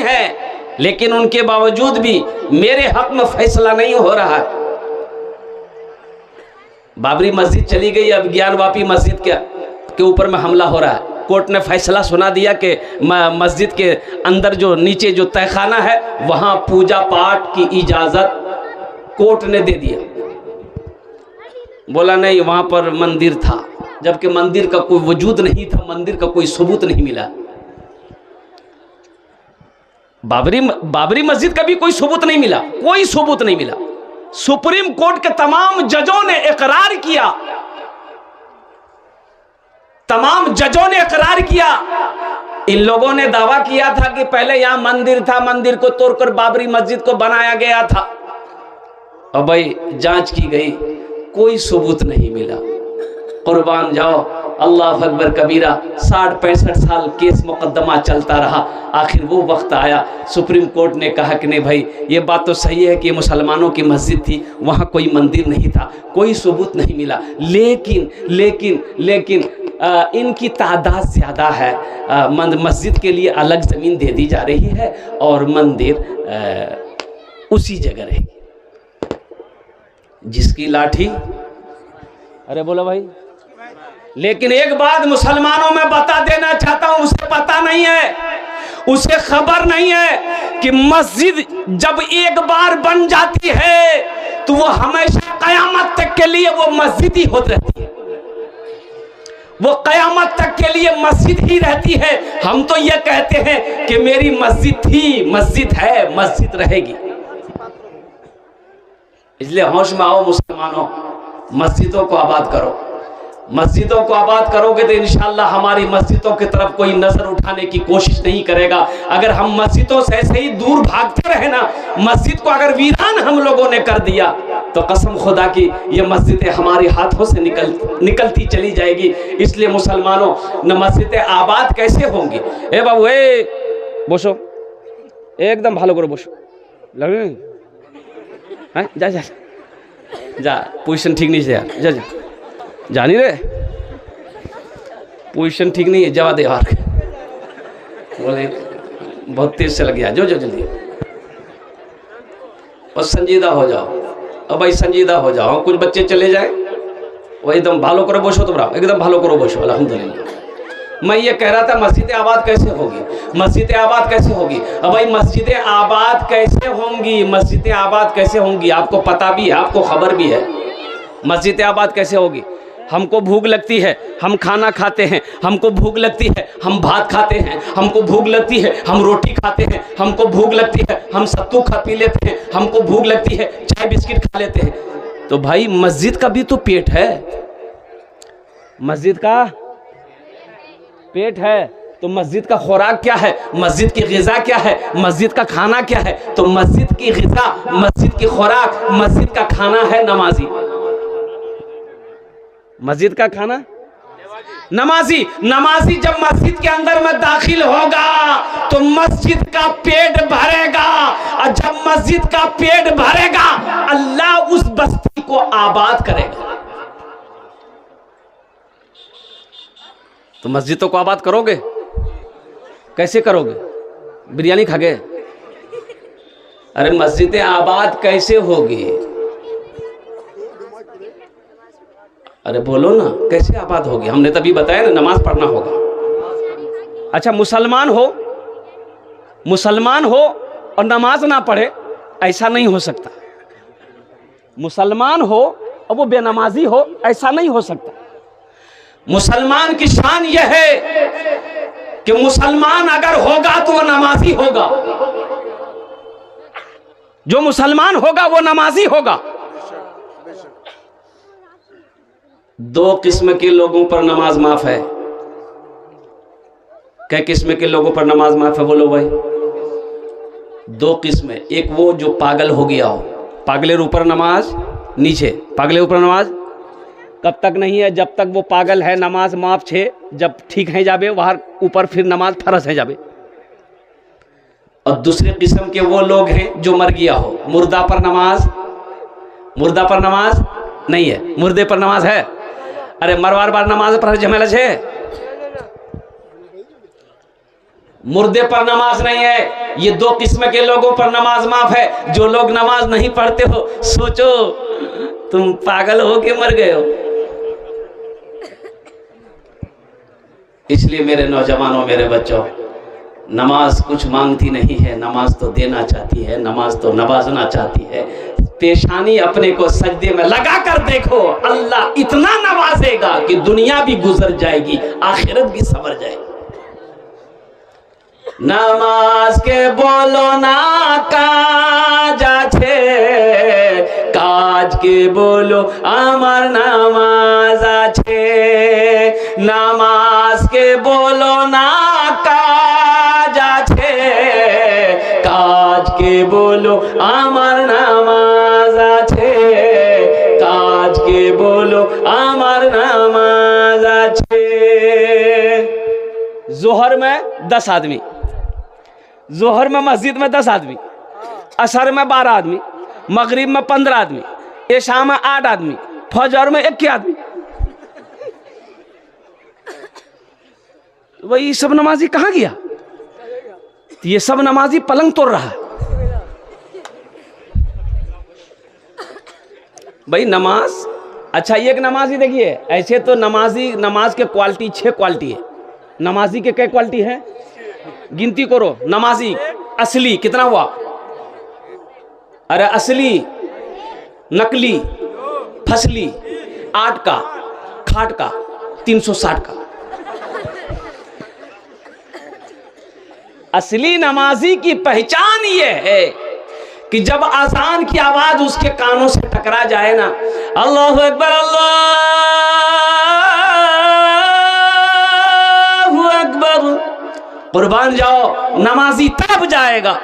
है, लेकिन उनके बावजूद भी मेरे हक में फैसला नहीं हो रहा है। बाबरी मस्जिद चली गई, अब ज्ञानवापी मस्जिद के ऊपर में हमला हो रहा है। कोर्ट ने फैसला सुना दिया कि मस्जिद के अंदर जो नीचे जो तहखाना है वहां पूजा पाठ की इजाजत कोर्ट ने दे दिया। बोला नहीं, वहां पर मंदिर था, जबकि मंदिर का कोई वजूद नहीं था, मंदिर का कोई सबूत नहीं मिला। बाबरी मस्जिद का भी कोई सबूत नहीं मिला, कोई सबूत नहीं मिला। सुप्रीम कोर्ट के तमाम जजों ने इकरार किया, तमाम जजों ने इकरार किया। इन लोगों ने दावा किया था कि पहले यहां मंदिर था, मंदिर को तोड़कर बाबरी मस्जिद को बनाया गया था। और भाई जांच की गई, कोई सबूत नहीं मिला। कुर्बान जाओ, अल्लाह अकबर कबीरा। 60-65 साल केस मुकदमा चलता रहा। आखिर वो वक्त आया, सुप्रीम कोर्ट ने कहा कि नहीं भाई, ये बात तो सही है कि मुसलमानों की मस्जिद थी, वहाँ कोई मंदिर नहीं था, कोई सबूत नहीं मिला। लेकिन इनकी तादाद ज़्यादा है, मस्जिद के लिए अलग ज़मीन दे दी जा रही है और मंदिर उसी जगह रहेगी। जिसकी लाठी, अरे बोलो भाई। लेकिन एक बात मुसलमानों में बता देना चाहता हूं, उसे पता नहीं है, उसे खबर नहीं है कि मस्जिद जब एक बार बन जाती है तो वो हमेशा कयामत तक के लिए वो मस्जिद ही होती रहती है। वो कयामत तक के लिए मस्जिद ही रहती है। हम तो ये कहते हैं कि मेरी मस्जिद थी, मस्जिद है, मस्जिद रहेगी। इसलिए होश में आओ मुसलमानों, मस्जिदों को आबाद करो। मस्जिदों को आबाद करोगे तो इंशाअल्लाह हमारी मस्जिदों की तरफ कोई नजर उठाने की कोशिश नहीं करेगा। अगर हम मस्जिदों से ऐसे ही दूर भागते रहे ना, मस्जिद को अगर वीरान हम लोगों ने कर दिया तो कसम खुदा की ये मस्जिदें हमारे हाथों से निकलती चली जाएगी। इसलिए मुसलमानों, न मस्जिदें आबाद कैसे होंगी। ए बाबू, ए बोसो, एकदम भालो करो, बोसो लगे हैं, जा जा जा, पोजीशन ठीक नहीं है यार, जा जा, जानी रे पोजीशन ठीक नहीं है, जवा दे यार। बोले बहुत तेज से लग गया, जो जो जल्दी और संजीदा हो जाओ। अब भाई संजीदा हो जाओ, कुछ बच्चे चले जाए वो एकदम भालो करो बोशो, तो एकदम भालो करो बोशो। अल्हम्दुलिल्लाह। मैं ये कह रहा था मस्जिदें आबाद कैसे होगी, मस्जिदें आबाद कैसे होगी। अब भाई मस्जिदें आबाद कैसे होंगी, मस्जिदें आबाद कैसे होंगी, आपको पता भी है, आपको खबर भी है। मस्जिदें आबाद कैसे होगी। हमको भूख लगती है, हम खाना खाते हैं, हमको भूख लगती है, हम भात खाते हैं, हमको भूख लगती है, हम रोटी खाते हैं, हमको भूख लगती है, हम सत्तू खा पी लेते हैं, हमको भूख लगती है, चाय बिस्किट खा लेते हैं। तो भाई मस्जिद का भी तो पेट है, मस्जिद का पेट है, तो मस्जिद का खुराक क्या है, मस्जिद की ग़िज़ा क्या है, मस्जिद का खाना क्या है। तो मस्जिद की ग़िज़ा, मस्जिद की खुराक, मस्जिद का खाना है नमाजी। मस्जिद का खाना नमाजी। नमाजी जब मस्जिद के अंदर में दाखिल होगा तो मस्जिद का पेट भरेगा, और जब मस्जिद का पेट भरेगा अल्लाह उस बस्ती को आबाद करेगा। तो मस्जिदों को आबाद करोगे, कैसे करोगे, बिरयानी खा गए। अरे मस्जिदें आबाद कैसे होगी, अरे बोलो ना, कैसे आबाद होगी। हमने तभी बताया ना, नमाज पढ़ना होगा। अच्छा, मुसलमान हो और नमाज ना पढ़े, ऐसा नहीं हो सकता। मुसलमान हो और वो बेनमाजी हो, ऐसा नहीं हो सकता। मुसलमान की शान यह है कि मुसलमान अगर होगा तो वो नमाजी होगा, जो मुसलमान होगा वो नमाजी होगा। दो किस्म के लोगों पर नमाज माफ है। क्या किस्म के लोगों पर नमाज माफ है, बोलो भाई। दो किस्म, एक वो जो पागल हो गया हो, पागलेर ऊपर नमाज नीचे, पागलेर ऊपर नमाज कब तक नहीं है, जब तक वो पागल है नमाज माफ छे, जब ठीक है जाबे वहां ऊपर फिर नमाज फरज है जाबे। और दूसरे किस्म के वो लोग हैं जो मर गया हो, मुर्दा पर नमाज, मुर्दा पर नमाज नहीं है, मुर्दे पर नमाज है। अरे मरवार बार नमाज पर झमेला छे, मुर्दे पर नमाज नहीं है। ये दो किस्म के लोगों पर नमाज माफ है। जो लोग नमाज नहीं पढ़ते हो, सोचो तुम पागल हो के मर गए हो। इसलिए मेरे नौजवानों, मेरे बच्चों, नमाज कुछ मांगती नहीं है, नमाज तो देना चाहती है, नमाज तो नवाजना चाहती है। पेशानी अपने को सजदे में लगा कर देखो, अल्लाह इतना नवाजेगा कि दुनिया भी गुजर जाएगी, आखिरत भी संवर जाएगी। नमाज के बोलो ना काज आछे, काज के बोलो आमार नामाज आछे। नमाज के बोलो ना काज आछे, काज के बोलो आमार नामाज आछे। काज के बोलो आमार नामाज आछे। जोहर में 10 आदमी, जोहर में मस्जिद में 10 आदमी, असर में 12 आदमी, मगरिब में 15 आदमी, इशा में 8 आदमी, फजर में 1 आदमी। वही सब नमाजी कहाँ गया? ये सब नमाजी पलंग तोड़ रहा है। भाई नमाज, अच्छा एक नमाजी देखिए, ऐसे तो नमाजी, नमाज के क्वालिटी 6 क्वालिटी है। नमाजी के क्या क्वालिटी है? गिनती करो। नमाजी असली कितना हुआ? अरे असली, नकली, फसली, 8 का, खाट का, 360 का। असली नमाजी की पहचान ये है कि जब अजान की आवाज उसके कानों से टकरा जाए ना, अल्लाहु अकबर, अल्लाहु अकबर, कुर्बान जाओ, नमाजी तरफ जाएगा,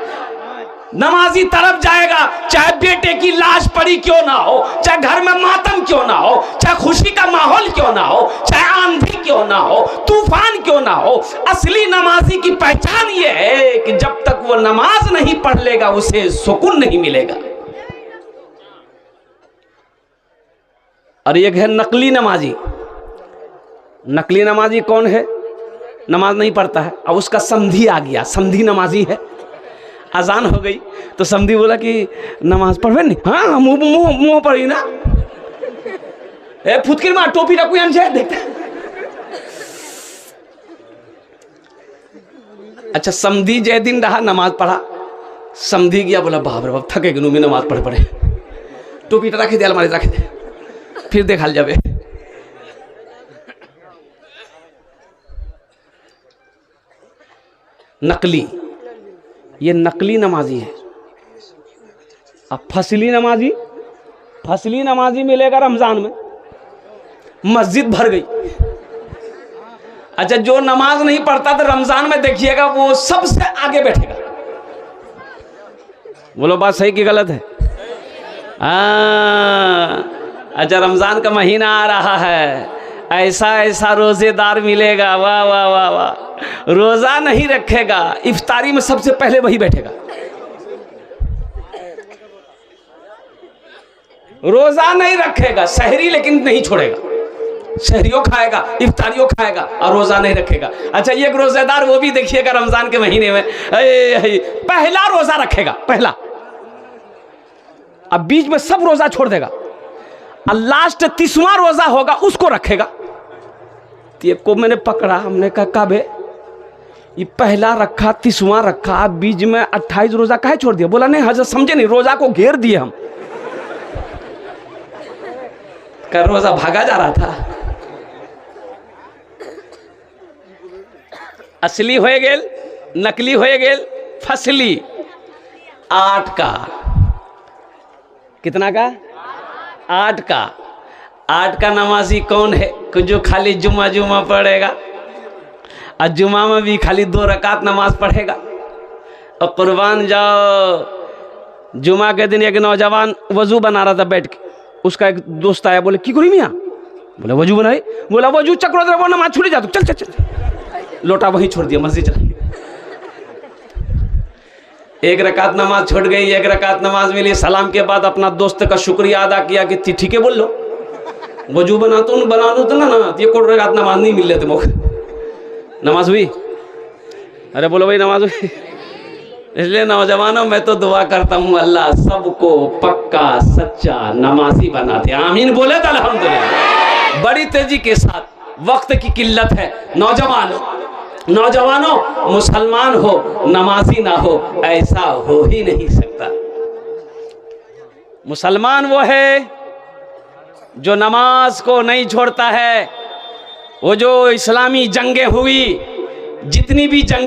नमाजी तरफ जाएगा। चाहे बेटे की लाश पड़ी क्यों ना हो, चाहे घर में मातम क्यों ना हो, चाहे खुशी का माहौल क्यों ना हो, चाहे आंधी क्यों ना हो, तूफान क्यों ना हो। असली नमाजी की पहचान ये है कि जब तक वो नमाज नहीं पढ़ लेगा उसे सुकून नहीं मिलेगा। और एक है नकली नमाजी। नकली नमाजी कौन है? नमाज नहीं पढ़ता है, अब उसका समधी आ गया, समधी नमाजी है। अजान हो गई तो समधी बोला कि नमाज पढ़वे नहीं, हाँ मुंह पढ़ी ना, फुटकिर मार टोपी रखू यहाँ देखते। अच्छा, समधी जय दिन रहा, नमाज पढ़ा, समधी गया, बोला बाप रे बाप थके गनु में नमाज पढ़े पड़े, टोपी रखे दे, अलमारी रखे दे, फिर देखा जाबे। नकली, ये नकली नमाजी है। अब फसली नमाजी, फसली नमाजी मिलेगा रमजान में, मस्जिद भर गई। अच्छा, जो नमाज नहीं पढ़ता तो रमजान में देखिएगा वो सबसे आगे बैठेगा। बोलो बात सही कि गलत है? अच्छा, रमजान का महीना आ रहा है, ऐसा ऐसा रोजेदार मिलेगा, वाह वाह वाह वाह। रोजा नहीं रखेगा, इफ्तारी में सबसे पहले वही बैठेगा। रोजा नहीं रखेगा, सहरी लेकिन नहीं छोड़ेगा, सहरियों खाएगा, इफ्तारियों खाएगा और रोजा नहीं रखेगा। अच्छा, एक रोजेदार वो भी देखिएगा रमजान के महीने में पहला रोजा रखेगा, पहला, अब बीच में सब रोजा छोड़ देगा और लास्ट 30वां रोजा होगा उसको रखेगा। तो को मैंने पकड़ा, हमने कहा काबे ये पहला रखा, 30वां रखा, बीच में 28 रोजा काहे छोड़ दिया? बोला नहीं हजरत समझे नहीं, रोजा को घेर दिए हम, कर रोजा भागा जा रहा था। असली होए गेल, नकली होए गेल, फसली। 8 का, कितना का? 8 का। 8 का नमाजी कौन है? जो खाली जुमा पढ़ेगा और जुमा में भी खाली 2 रकात नमाज पढ़ेगा। और कुर्बान जाओ, जुमा के दिन एक नौजवान वजू बना रहा था बैठ के, उसका एक दोस्त आया, बोले की करी मियाँ? बोले वजू बनाई। बोला वजू चक्रो वो नमाज छूट जा, चल चल चल, लोटा वहीं छोड़ दिया, मस्जिद चला। एक रकात नमाज छूट गई, एक रकात नमाज मिली, सलाम के बाद अपना दोस्त का शुक्रिया अदा किया कि ठीक है बोल लो, वजू बना दो ना, ये कोई रकात नमाज नहीं मिल रहे थे मौके। नमाज हुई, अरे बोलो भाई नमाज इसलिए नौजवानों मैं तो दुआ करता हूँ अल्लाह सबको पक्का सच्चा नमाजी बना दे। आमीन बोले तो अल्हम्दुलिल्लाह। बड़ी तेजी के साथ, वक्त की किल्लत है। नौजवानों मुसलमान हो नमाजी ना हो, ऐसा हो ही नहीं सकता। मुसलमान वो है जो नमाज को नहीं छोड़ता है। वो जो इस्लामी जंगें हुई, जितनी भी जंग